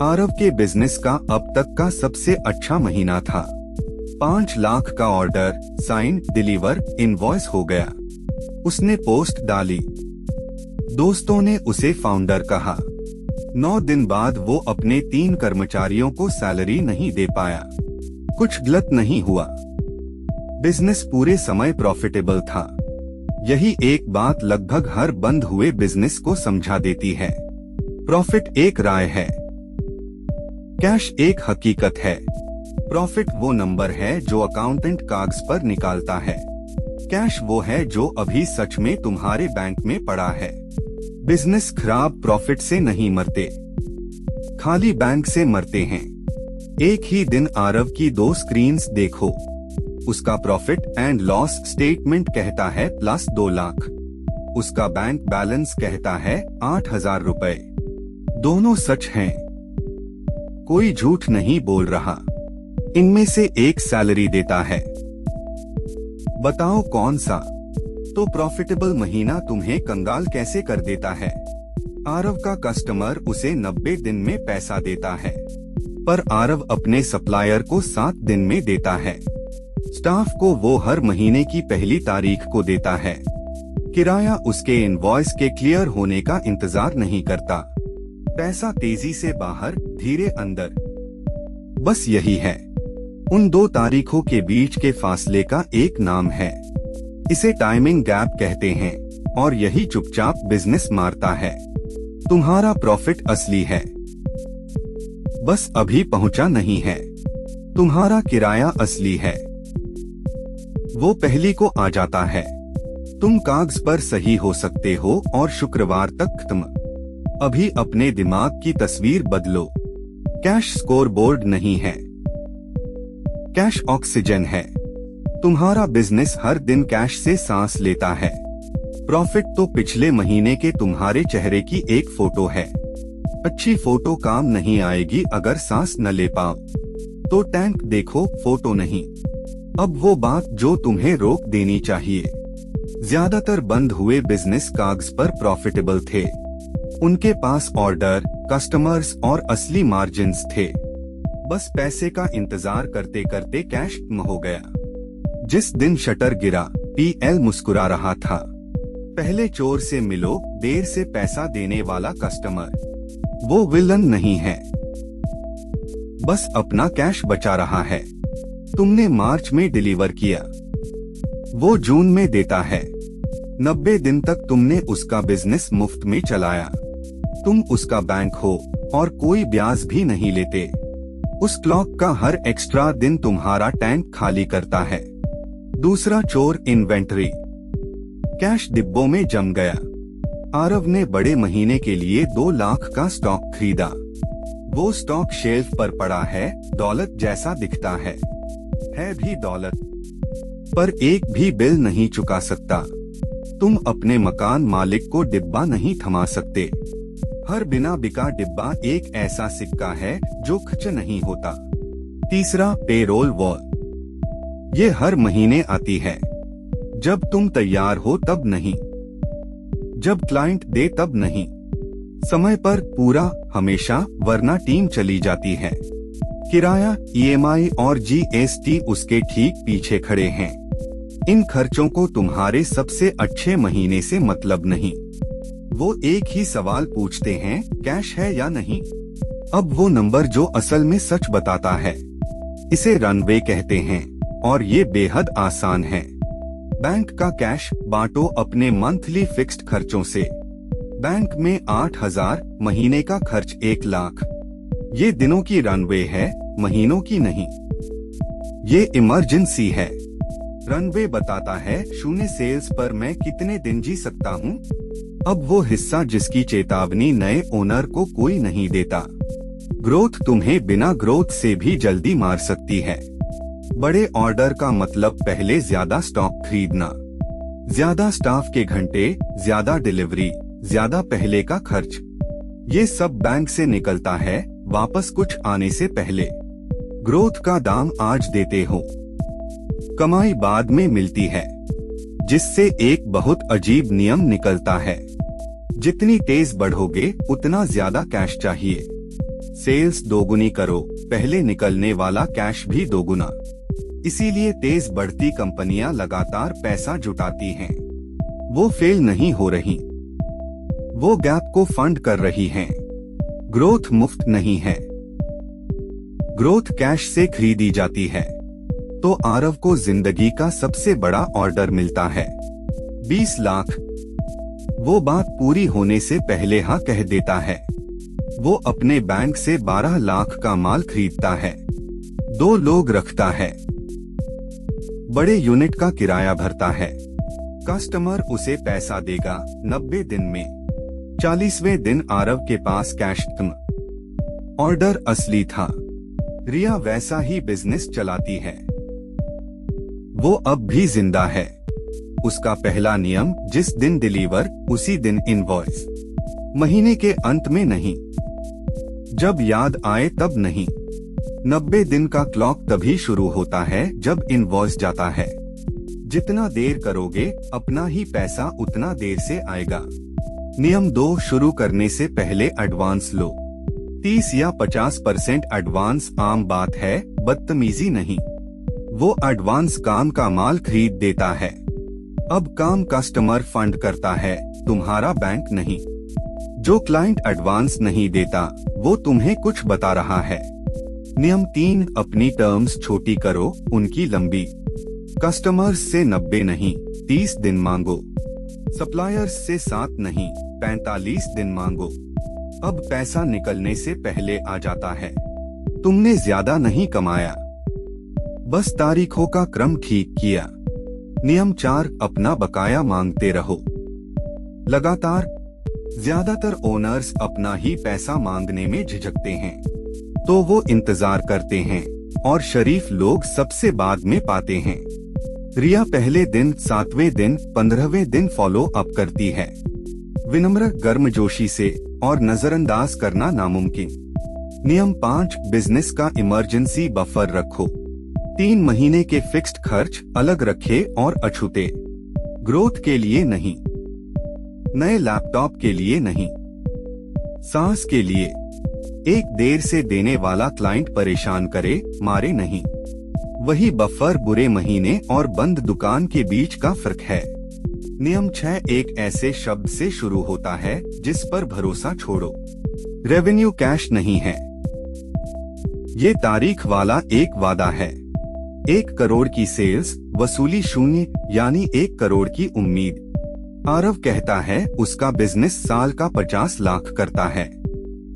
आरव के बिजनेस का अब तक का सबसे अच्छा महीना था। 5 लाख का ऑर्डर, साइन, डिलीवर, इनवॉइस हो गया। उसने पोस्ट डाली। दोस्तों ने उसे फाउंडर कहा। 9 दिन बाद वो अपने 3 कर्मचारियों को सैलरी नहीं दे पाया। कुछ गलत नहीं हुआ। बिजनेस पूरे समय प्रॉफिटेबल था। यही एक बात लगभग हर बंद हुए बिजनेस को समझा देती है। प्रॉफिट एक राय है, कैश एक हकीकत है। प्रॉफिट वो नंबर है जो अकाउंटेंट कागज पर निकालता है। कैश वो है जो अभी सच में तुम्हारे बैंक में पड़ा है। बिजनेस खराब प्रॉफिट से नहीं मरते, खाली बैंक से मरते हैं। एक ही दिन आरव की 2 स्क्रीन्स देखो। उसका प्रॉफिट एंड लॉस स्टेटमेंट कहता है प्लस 2 लाख। उसका बैंक बैलेंस कहता है 8,000 रुपए। दोनों सच हैं, कोई झूठ नहीं बोल रहा। इनमें से एक सैलरी देता है। बताओ कौन सा? तो प्रॉफिटेबल महीना तुम्हें कंगाल कैसे कर देता है? आरव का कस्टमर उसे 90 दिन में पैसा देता है, पर आरव अपने सप्लायर को 7 दिन में देता है। स्टाफ को वो हर महीने की पहली तारीख को देता है। किराया उसके इनवॉइस के क्लियर होने का इंतजार नहीं करता। पैसा तेजी से बाहर, धीरे अंदर। बस यही है उन 2 तारीखों के बीच के फासले का एक नाम है। इसे टाइमिंग गैप कहते हैं, और यही चुपचाप बिजनेस मारता है। तुम्हारा प्रॉफिट असली है, बस अभी पहुंचा नहीं है। तुम्हारा किराया असली है, वो पहली को आ जाता है। तुम कागज पर सही हो सकते हो और शुक्रवार तक खत्म। अभी अपने दिमाग की तस्वीर बदलो। कैश स्कोर बोर्ड नहीं है, कैश ऑक्सीजन है। तुम्हारा बिजनेस हर दिन कैश से सांस लेता है। प्रॉफिट तो पिछले महीने के तुम्हारे चेहरे की एक फोटो है। अच्छी फोटो काम नहीं आएगी अगर सांस न ले पाओ। तो टैंक देखो, फोटो नहीं। अब वो बात जो तुम्हें रोक देनी चाहिए। ज्यादातर बंद हुए बिजनेस कागज पर प्रॉफिटेबल थे। उनके पास ऑर्डर, कस्टमर्स और असली मार्जिन्स थे। बस पैसे का इंतजार करते करते कैश खत्म हो गया। जिस दिन शटर गिरा, पीएल मुस्कुरा रहा था। पहले चोर से मिलो, देर से पैसा देने वाला कस्टमर। वो विलन नहीं है, बस अपना कैश बचा रहा है। तुमने मार्च में डिलीवर किया, वो जून में देता है। 90 दिन तक तुमने उसका बिजनेस मुफ्त में चलाया। तुम उसका बैंक हो और कोई ब्याज भी नहीं लेते। उस क्लॉक का हर एक्स्ट्रा दिन तुम्हारा टैंक खाली करता है। दूसरा चोर इन्वेंटरी। कैश डिब्बों में जम गया। आरव ने बड़े महीने के लिए 2 लाख का स्टॉक खरीदा। वो स्टॉक शेल्फ पर पड़ा है, दौलत जैसा दिखता है भी दौलत, पर एक भी बिल नहीं चुका सकता। तुम अपने मकान मालिक को डिब्बा नहीं थमा सकते। हर बिना बिका डिब्बा एक ऐसा सिक्का है जो खर्च नहीं होता। तीसरा, पेरोल वॉल। ये हर महीने आती है। जब तुम तैयार हो तब नहीं, जब क्लाइंट दे तब नहीं। समय पर पूरा हमेशा, वरना टीम चली जाती है। किराया, ईएमआई और जीएसटी उसके ठीक पीछे खड़े हैं। इन खर्चों को तुम्हारे सबसे अच्छे महीने से मतलब नहीं। वो एक ही सवाल पूछते हैं, कैश है या नहीं। अब वो नंबर जो असल में सच बताता है। इसे रनवे कहते हैं, और ये बेहद आसान है। बैंक का कैश बांटो अपने मंथली फिक्स्ड खर्चों से। बैंक में 8,000, महीने का खर्च 1 लाख। ये दिनों की रनवे है, महीनों की नहीं। ये इमरजेंसी है। रनवे बताता है 0 सेल्स पर मैं कितने दिन जी सकता हूँ। अब वो हिस्सा जिसकी चेतावनी नए ओनर को कोई नहीं देता। ग्रोथ तुम्हें बिना ग्रोथ से भी जल्दी मार सकती है। बड़े ऑर्डर का मतलब पहले ज्यादा स्टॉक खरीदना, ज्यादा स्टाफ के घंटे, ज्यादा डिलीवरी, ज्यादा पहले का खर्च। ये सब बैंक से निकलता है वापस कुछ आने से पहले। ग्रोथ का दाम आज देते हो, कमाई बाद में मिलती है। जिससे एक बहुत अजीब नियम निकलता है, जितनी तेज बढ़ोगे उतना ज्यादा कैश चाहिए। सेल्स दोगुनी करो, पहले निकलने वाला कैश भी दोगुना। इसीलिए तेज बढ़ती कंपनियां लगातार पैसा जुटाती हैं। वो फेल नहीं हो रही, वो गैप को फंड कर रही हैं। ग्रोथ मुफ्त नहीं है, ग्रोथ कैश से खरीदी जाती है। तो आरव को जिंदगी का सबसे बड़ा ऑर्डर मिलता है, 20 लाख। वो बात पूरी होने से पहले हाँ कह देता है। वो अपने बैंक से 12 लाख का माल खरीदता है, 2 लोग रखता है, बड़े यूनिट का किराया भरता है। कस्टमर उसे पैसा देगा 90 दिन में। 40वें दिन आरव के पास कैश था। ऑर्डर असली था। रिया वैसा ही बिजनेस चलाती है। वो अब भी जिंदा है। उसका पहला नियम, जिस दिन डिलीवर उसी दिन इनवॉइस। महीने के अंत में नहीं, जब याद आए तब नहीं। 90 दिन का क्लॉक तभी शुरू होता है जब इनवॉइस जाता है। जितना देर करोगे अपना ही पैसा उतना देर से आएगा। नियम 2, शुरू करने से पहले एडवांस लो। 30 या 50% एडवांस आम बात है, बदतमीजी नहीं। वो एडवांस काम का माल खरीद देता है। अब काम कस्टमर फंड करता है, तुम्हारा बैंक नहीं। जो क्लाइंट एडवांस नहीं देता वो तुम्हें कुछ बता रहा है। नियम 3, अपनी टर्म्स छोटी करो, उनकी लंबी। कस्टमर्स से 90 नहीं 30 दिन मांगो। सप्लायर्स से 7 नहीं 45 दिन मांगो। अब पैसा निकलने से पहले आ जाता है। तुमने ज्यादा नहीं कमाया, बस तारीखों का क्रम ठीक किया। नियम 4, अपना बकाया मांगते रहो लगातार। ज्यादातर ओनर्स अपना ही पैसा मांगने में झिझकते हैं, तो वो इंतजार करते हैं और शरीफ लोग सबसे बाद में पाते हैं। रिया पहले दिन, 7वें दिन, 15वें दिन फॉलो अप करती है, विनम्र गर्मजोशी से, और नजरअंदाज करना नामुमकिन। नियम 5, बिजनेस का इमरजेंसी बफर रखो। 3 महीने के फिक्स्ड खर्च अलग रखे और अछूते। ग्रोथ के लिए नहीं, नए लैपटॉप के लिए नहीं, सांस के लिए। एक देर से देने वाला क्लाइंट परेशान करे, मारे नहीं। वही बफर बुरे महीने और बंद दुकान के बीच का फर्क है। नियम 6, एक ऐसे शब्द से शुरू होता है जिस पर भरोसा छोड़ो। रेवेन्यू कैश नहीं है, ये तारीख वाला एक वादा है। 1 करोड़ की सेल्स, वसूली 0, यानी 1 करोड़ की उम्मीद। आरव कहता है उसका बिजनेस साल का 50 लाख करता है।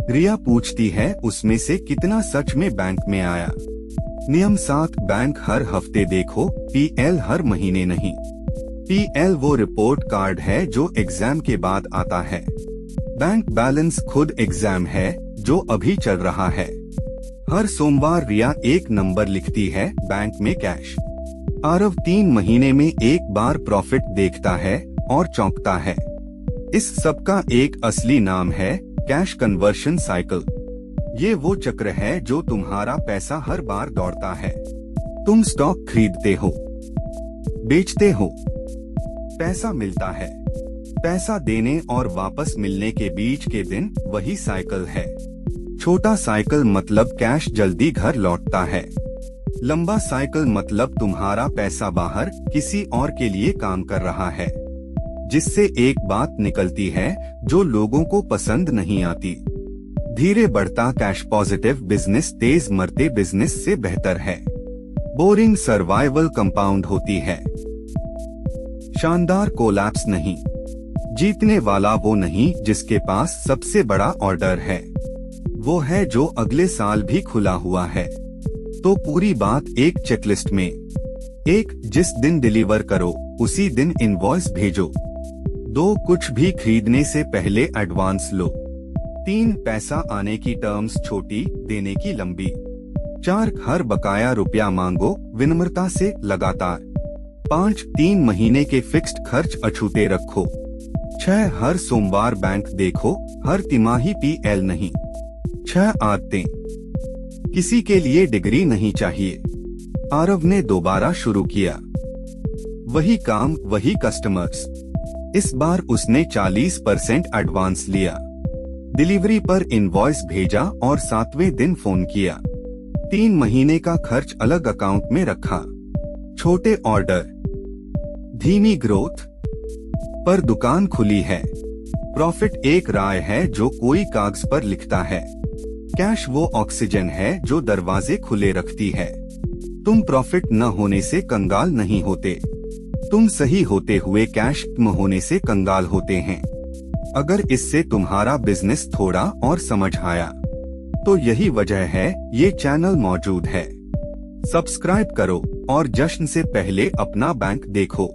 रिया पूछती है उसमें से कितना सच में बैंक में आया। नियम 7, बैंक हर हफ्ते देखो, पीएल हर महीने नहीं। पीएल वो रिपोर्ट कार्ड है जो एग्जाम के बाद आता है। बैंक बैलेंस खुद एग्जाम है जो अभी चल रहा है। हर सोमवार रिया एक नंबर लिखती है, बैंक में कैश। आरव 3 महीने में एक बार प्रॉफिट देखता है और चौंकता है। इस सब का एक असली नाम है, कैश कन्वर्शन साइकिल। ये वो चक्र है जो तुम्हारा पैसा हर बार दौड़ता है। तुम स्टॉक खरीदते हो, बेचते हो, पैसा मिलता है। पैसा देने और वापस मिलने के बीच के दिन वही साइकिल है। छोटा साइकिल मतलब कैश जल्दी घर लौटता है। लंबा साइकिल मतलब तुम्हारा पैसा बाहर किसी और के लिए काम कर रहा है, जिससे एक बात निकलती है जो लोगों को पसंद नहीं आती। धीरे बढ़ता कैश पॉजिटिव बिजनेस तेज मरते बिजनेस से बेहतर है। बोरिंग सर्वाइवल कंपाउंड होती है, शानदार कोलैप्स नहीं। जीतने वाला वो नहीं जिसके पास सबसे बड़ा ऑर्डर है, वो है जो अगले साल भी खुला हुआ है। तो पूरी बात एक चेकलिस्ट में। 1, जिस दिन डिलीवर करो उसी दिन इनवॉइस भेजो। 2, कुछ भी खरीदने से पहले एडवांस लो। 3, पैसा आने की टर्म्स छोटी, देने की लंबी। 4, हर बकाया रुपया मांगो विनम्रता से लगातार। 5, 3 महीने के फिक्स्ड खर्च अछूते रखो। 6, हर सोमवार बैंक देखो, हर तिमाही पीएल नहीं। 6 आदतें। किसी के लिए डिग्री नहीं चाहिए। आरव ने दोबारा शुरू किया, वही काम वही कस्टमर्स। इस बार उसने 40% एडवांस लिया। डिलीवरी पर इनवॉइस भेजा और 7वें दिन फोन किया। 3 महीने का खर्च अलग अकाउंट में रखा। छोटे ऑर्डर, धीमी ग्रोथ, पर दुकान खुली है। प्रॉफिट एक राय है जो कोई कागज पर लिखता है। कैश वो ऑक्सीजन है जो दरवाजे खुले रखती है। तुम प्रॉफिट न होने से कंगाल नहीं होते, तुम सही होते हुए कैश कम होने से कंगाल होते हैं। अगर इससे तुम्हारा बिजनेस थोड़ा और समझ आया तो यही वजह है ये चैनल मौजूद है। सब्सक्राइब करो और जश्न से पहले अपना बैंक देखो।